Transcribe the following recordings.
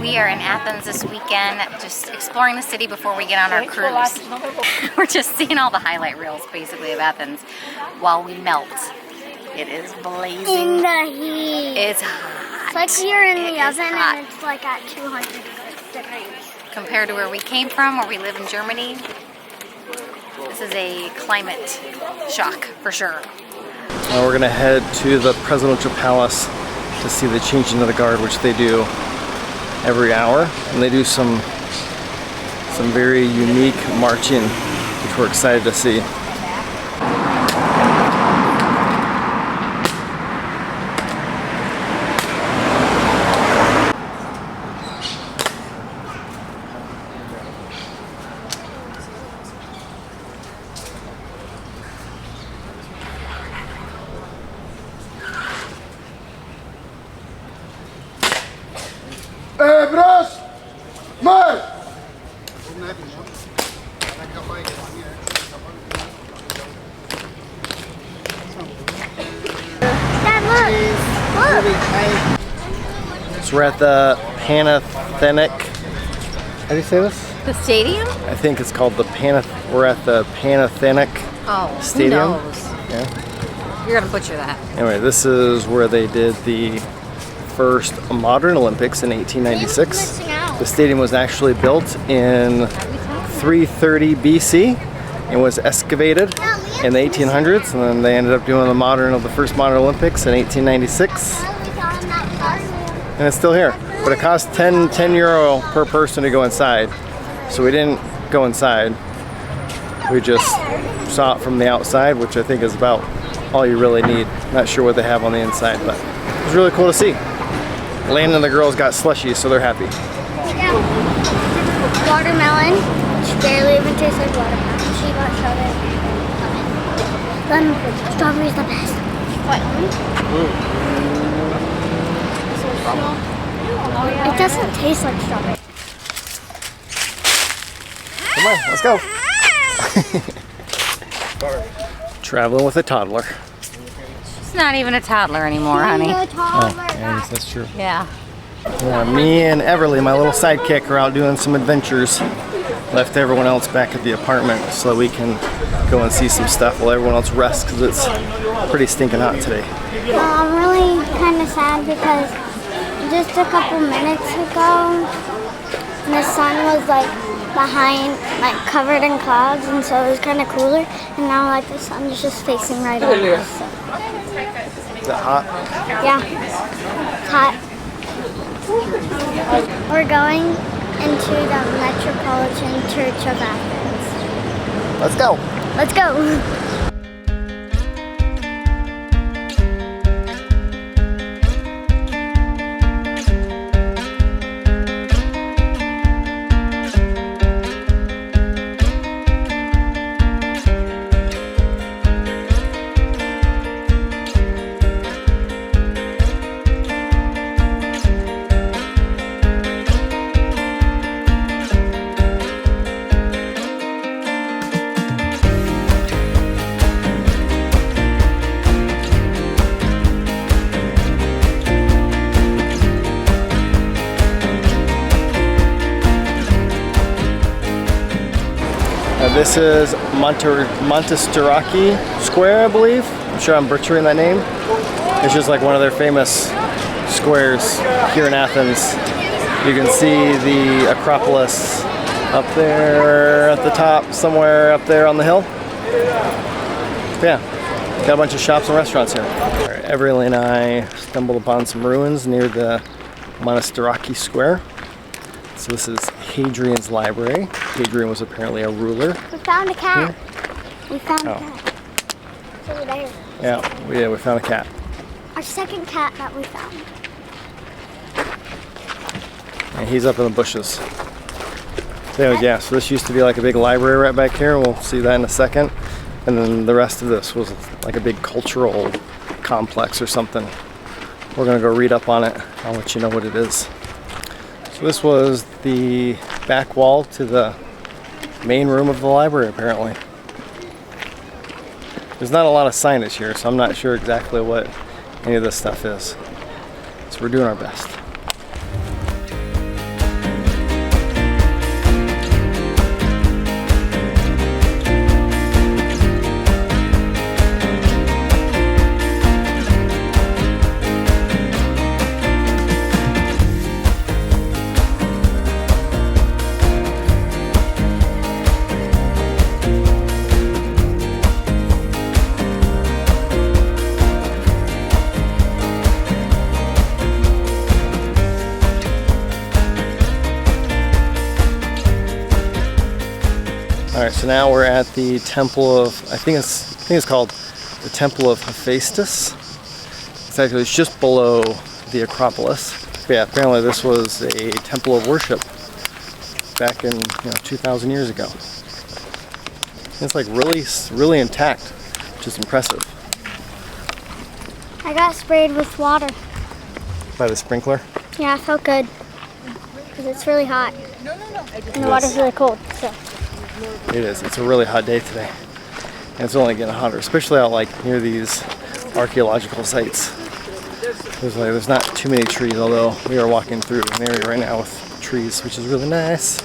We are in Athens this weekend, just exploring the city before we get on our cruise. We're just seeing all the highlight reels, basically, of Athens while we melt. It is blazing. In the heat. It's hot. It's like you're in the oven and it's like at 200 degrees. Compared to where we came from, where we live in Germany, this is a climate shock for sure. Now we're gonna head to the presidential palace to see the changing of the guard, which they do every hour, and they do some very unique marching, which we're excited to see. Bros! March! So we're at the Panathenaic. How do you say this? The stadium? I think it's called the We're at the Panathenaic Stadium. Who knows? Yeah. You're gonna butcher that. Anyway, this is where they did the first modern Olympics in 1896. The stadium was actually built in 330 BC and was excavated in the 1800s, and then they ended up doing the first modern Olympics in 1896, and it's still here. But it cost 10 euro per person to go inside, so we didn't go inside. We just saw it from the outside, which I think is about all you really need. Not sure what they have on the inside, but it was really cool to see. Lane and the girls got slushy, so they're happy. Watermelon, which barely even tastes like watermelon. She got strawberry. Strawberry's the best. What? It doesn't taste like strawberry. Come on, let's go. Traveling with a toddler. It's not even a toddler anymore, honey. Oh, yes, that's true. Yeah. Yeah, me and Everly, my little sidekick, are out doing some adventures. Left everyone else back at the apartment so that we can go and see some stuff while everyone else rests, because it's pretty stinking hot today. I'm really kind of sad because just a couple minutes ago, the sun was like covered in clouds, and so it was kind of cooler. And now like the sun is just facing right at us. So. Is that hot? Yeah, it's hot. We're going into the Metropolitan Church of Athens. Let's go. Let's go. This is Montestoraki Square, I believe. I'm sure I'm butchering that name. It's just like one of their famous squares here in Athens. You can see the Acropolis up there at the top, somewhere up there on the hill. Yeah, got a bunch of shops and restaurants here. Right, Everly and I stumbled upon some ruins near the Montestoraki Square. So this is Hadrian's library. Hadrian was apparently a ruler. We found a cat. Here. We found a cat. It's over there. Yeah, we found a cat. Our second cat that we found. And he's up in the bushes. So anyways, yeah, so this used to be like a big library right back here. We'll see that in a second. And then the rest of this was like a big cultural complex or something. We're gonna go read up on it. I'll let you know what it is. So this was the back wall to the main room of the library, apparently. There's not a lot of signage here, so I'm not sure exactly what any of this stuff is. So we're doing our best. Alright, so now we're at the Temple of, I think it's called the Temple of Hephaestus. It's just below the Acropolis. But yeah, apparently this was a temple of worship back in 2,000 years ago. It's like really intact, which is impressive. I got sprayed with water. By the sprinkler? Yeah, it felt good. Because it's really hot. And the water's really cold. So. It is. It's a really hot day today. And it's only getting hotter, especially out like near these archaeological sites. There's not too many trees, although we are walking through an area right now with trees, which is really nice.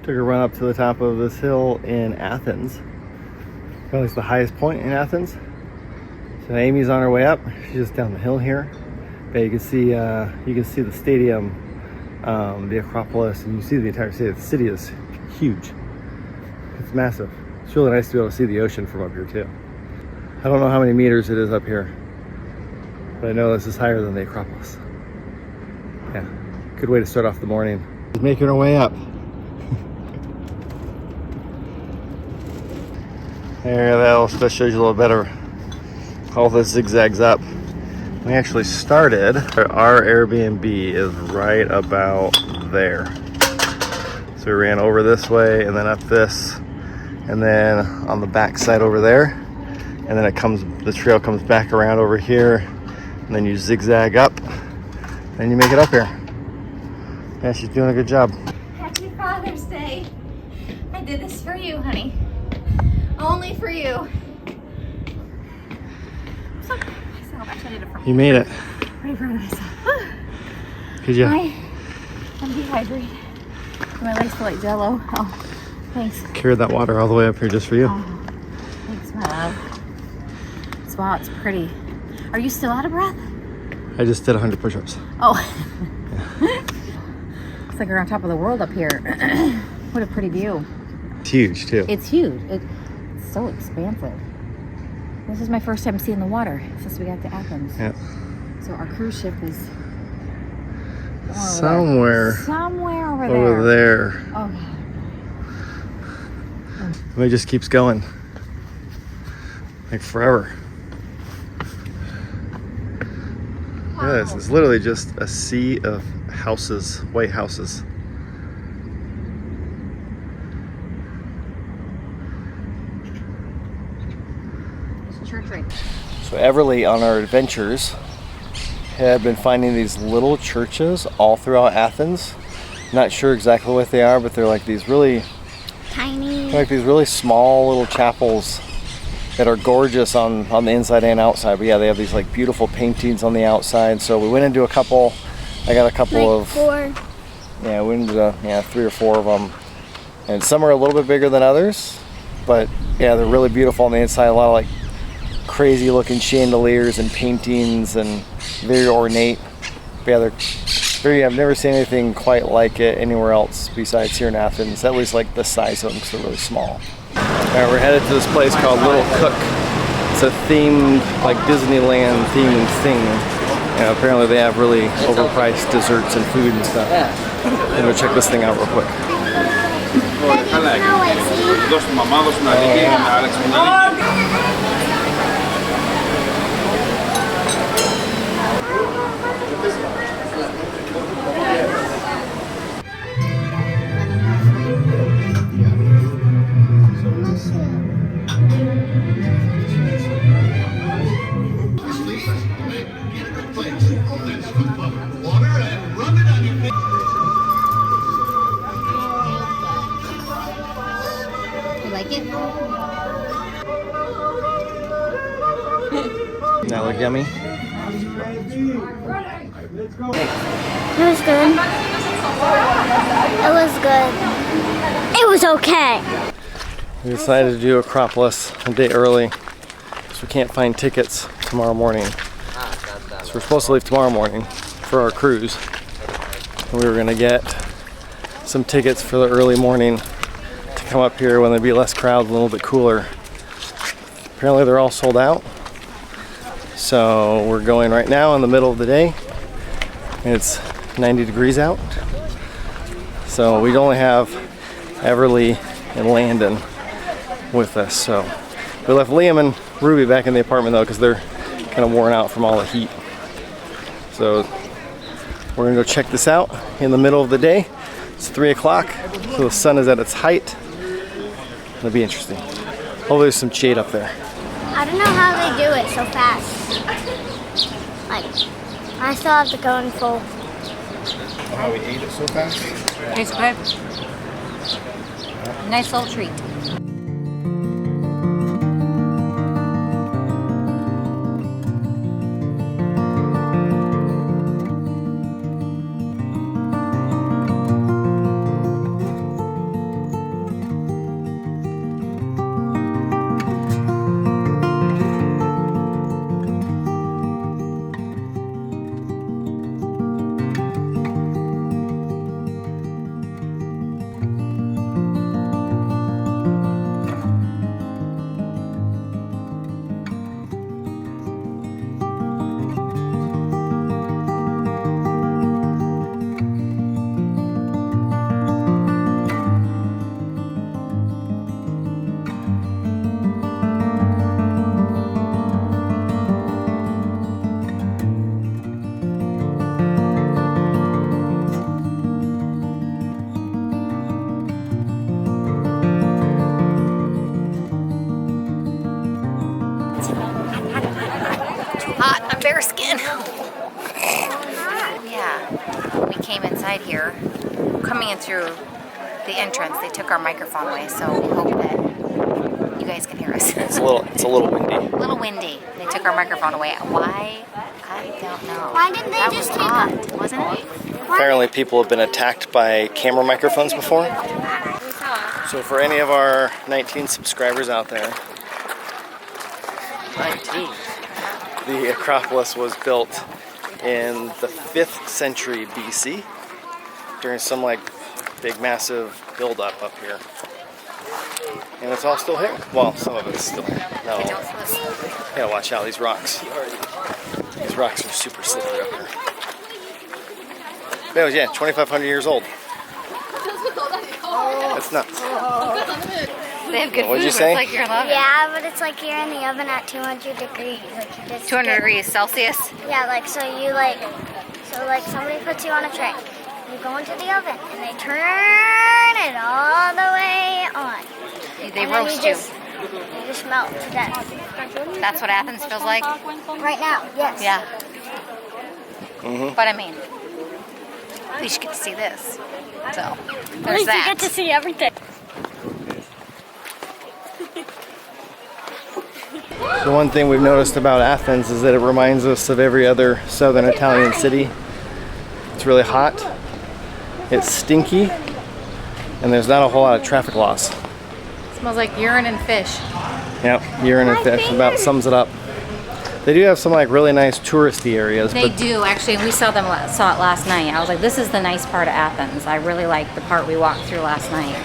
Took a run up to the top of this hill in Athens. Apparently it's the highest point in Athens. So Amy's on her way up. She's just down the hill here. But you can see the stadium, the Acropolis, and you see the entire city. The city is huge. It's massive. It's really nice to be able to see the ocean from up here too. I don't know how many meters it is up here, but I know this is higher than the Acropolis. Yeah, good way to start off the morning. She's making her way up. There, that shows you a little better. All this zigzags up. We actually started, our Airbnb is right about there. So we ran over this way and then up this, and then on the back side over there, and then the trail comes back around over here, and then you zigzag up, and you make it up here. Yeah, she's doing a good job. Happy Father's Day. I did this for you, honey. Only for you. You made it. Pretty proud of myself. Good job. I'm dehydrated. My legs feel like jello. Oh, thanks. Carried that water all the way up here just for you. Oh, thanks, my love. Wow, it's pretty. Are you still out of breath? I just did 100 push-ups. Oh. It's like we're on top of the world up here. What a pretty view. It's huge too. It's huge. It's so expansive. This is my first time seeing the water since we got to Athens. Yeah. So our cruise ship is somewhere over there. Oh. It just keeps going. Like forever. Look at this. It's literally just a sea of houses, white houses. Church right. So Everly, on our adventures, had been finding these little churches all throughout Athens. Not sure exactly what they are, but they're like these really Tiny. like these really small little chapels that are gorgeous on the inside and outside. But yeah, they have these like beautiful paintings on the outside. So we went into a couple. I got a couple like of 4. Yeah, we went into 3 or 4 of them, and some are a little bit bigger than others. But yeah, they're really beautiful on the inside. A lot of like crazy looking chandeliers and paintings and very ornate. But yeah, they're very, I've never seen anything quite like it anywhere else besides here in Athens, at least like the size of them, because they're really small. Alright, we're headed to this place called Little Cook. It's a themed, like Disneyland themed thing. And apparently they have really overpriced desserts and food and stuff. I'm gonna check this thing out real quick. You like it? That look yummy? It was good. It was good. It was okay. We decided to do Acropolis a day early because we can't find tickets tomorrow morning. So we're supposed to leave tomorrow morning for our cruise. And we were gonna get some tickets for the early morning to come up here when there'd be less crowds, a little bit cooler. Apparently they're all sold out. So we're going right now in the middle of the day. It's 90 degrees out. So we only have Everly and Landon with us. So we left Liam and Ruby back in the apartment though because they're kind of worn out from all the heat. So we're gonna go check this out in the middle of the day. It's 3 o'clock, so the sun is at its height. It'll be interesting. Hopefully there's some shade up there. I don't know how they do it so fast. Like, I still have to go in full. How we ate it so fast? Tastes good. Nice little treat. Hot, I'm bare skin. Yeah, we came inside here. Coming in through the entrance, they took our microphone away, so we hope that you guys can hear us. It's a little windy. A little windy. They took our microphone away. Why? I don't know. Why didn't they that just was take odd, wasn't it? Apparently people have been attacked by camera microphones before. So for any of our 19 subscribers out there, 19. The Acropolis was built in the 5th century BC during some like big massive build-up up here. And it's all still here. Well, some of it's still here. No. Yeah, watch out, these rocks. These rocks are super slippery up here. But anyways, yeah, 2,500 years old. That's nuts. They have good What'd food, you but say? it's like you're in the oven. Yeah, but it's like you're in the oven at 200 degrees. Like you just 200 degrees Celsius. Yeah, like so somebody puts you on a tray. You go into the oven and they turn it all the way on. They And roast then you. You just melt to death. That's what Athens feels like. Right now, yes. Yeah. But I mean, at least you get to see this. So At there's least that. you get to see everything. The one thing we've noticed about Athens is that it reminds us of every other southern Italian city. It's really hot, it's stinky, and there's not a whole lot of traffic loss. Smells like urine and fish. Yep, urine and fish about sums it up. They do have some like really nice touristy areas, They but do actually. We saw it last night. I was like, this is the nice part of Athens. I really like the part we walked through last night.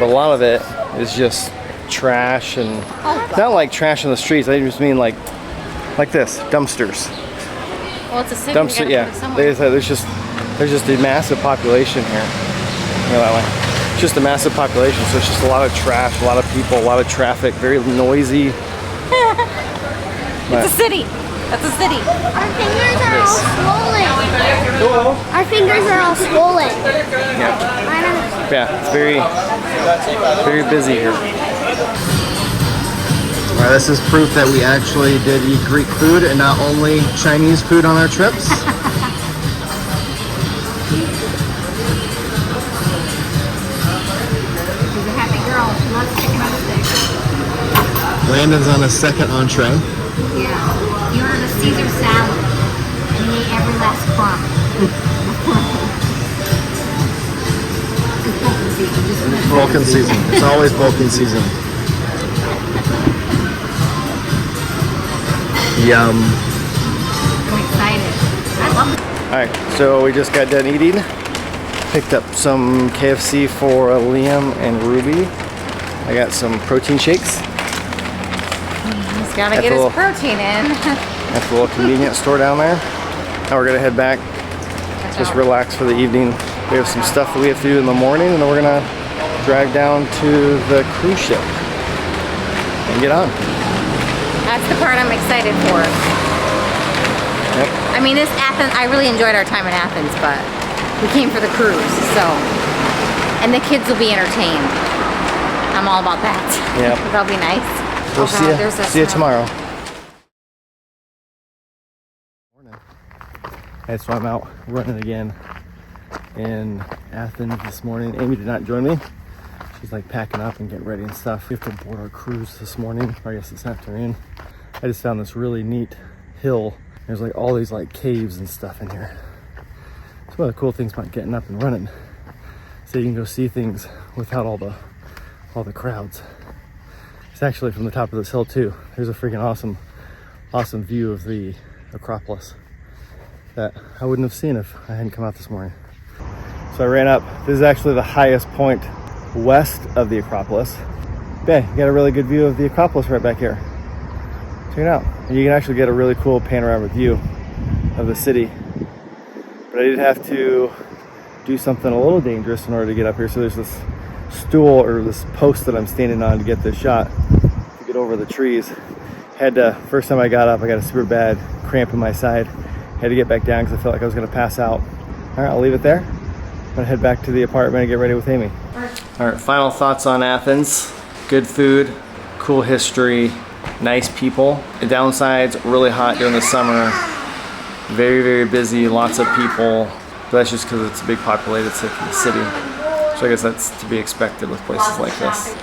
a lot of it is just trash and not like trash in the streets. I just mean like this, dumpsters. Well, it's a city. Dumpster, we gotta put it yeah. somewhere. There's just a massive population here. You know that way. It's just a massive population, so it's just a lot of trash, a lot of people, a lot of traffic, very noisy. It's a city. That's a city. Our fingers are all swollen. Our fingers are all swollen. Yeah. Yeah, it's very busy here. Alright, this is proof that we actually did eat Greek food and not only Chinese food on our trips. She's a happy girl. She loves chicken on a stick. Landon's on a second entree. Yeah. You ordered a Caesar salad and you ate every last Bulking season. It's always bulking season. Yum. I'm excited. I love it. Alright, so we just got done eating. Picked up some KFC for Liam and Ruby. I got some protein shakes. He's gotta get his protein in. At the little convenience store down there. Now we're gonna head back, just relax for the evening. We have some stuff that we have to do in the morning, and then we're gonna drive down to the cruise ship and get on. That's the part I'm excited for. Yep. I mean, this Athens, I really enjoyed our time in Athens, but we came for the cruise, so. And the kids will be entertained. I'm all about that. Yep. That'll be nice. We'll see you tomorrow. Okay, so I'm out running again in Athens this morning. Amy did not join me. She's like packing up and getting ready and stuff. We have to board our cruise this morning, or I guess this afternoon. I just found this really neat hill. There's like all these like caves and stuff in here. It's one of the cool things about getting up and running. So you can go see things without all the crowds. It's actually from the top of this hill too. There's a freaking awesome view of the Acropolis that I wouldn't have seen if I hadn't come out this morning. So I ran up. This is actually the highest point west of the Acropolis. Yeah, you got a really good view of the Acropolis right back here. Check it out. And you can actually get a really cool panoramic view of the city. But I did have to do something a little dangerous in order to get up here. So there's this stool or this post that I'm standing on to get this shot, to get over the trees. First time I got up, I got a super bad cramp in my side. Had to get back down because I felt like I was going to pass out. All right, I'll leave it there. I'm going to head back to the apartment and get ready with Amy. All right, final thoughts on Athens. Good food, cool history, nice people. The downside's really hot during the summer. Very, very busy, lots of people. But that's just because it's a big populated city. So I guess that's to be expected with places like this.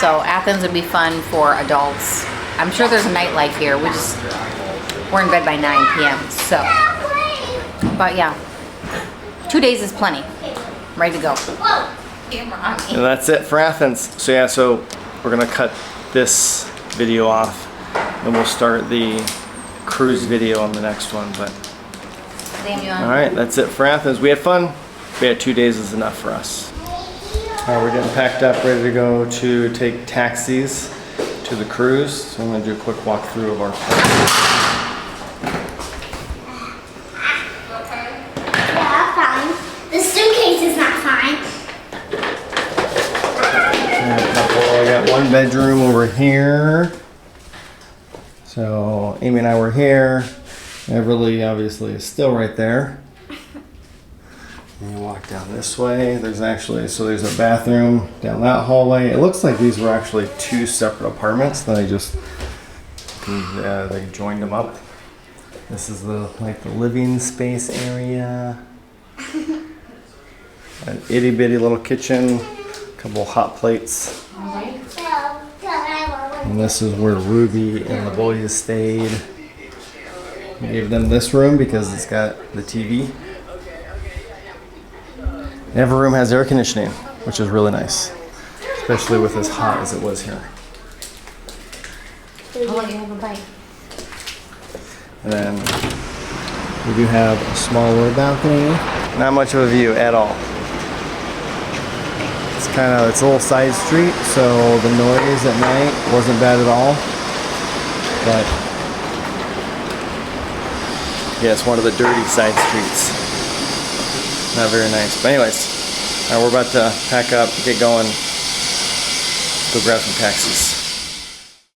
So Athens would be fun for adults. I'm sure there's a nightlife here. We're in bed by 9 p.m. So, but yeah, 2 days is plenty. Ready to go. And that's it for Athens. So yeah, so we're gonna cut this video off, and we'll start the cruise video on the next one. But all right, that's it for Athens. We had fun. We had 2 days is enough for us. All right, we're getting packed up, ready to go to take taxis to the cruise. So I'm gonna do a quick walkthrough of our place. One bedroom over here. So Amy and I were here. Everly obviously is still right there. And you walk down this way. There's a bathroom down that hallway. It looks like these were actually 2 separate apartments. Then they joined them up. This is the living space area. An itty bitty little kitchen. A couple hot plates. And this is where Ruby and the boys stayed. We gave them this room because it's got the TV. And every room has air conditioning, which is really nice, especially with as hot as it was here. I'll let you have a bite. And then we do have a small little balcony. Not much of a view at all. It's a little side street, so the noise at night wasn't bad at all. But yeah, it's one of the dirty side streets. Not very nice. But anyways, we're about to pack up, get going, go grab some taxis.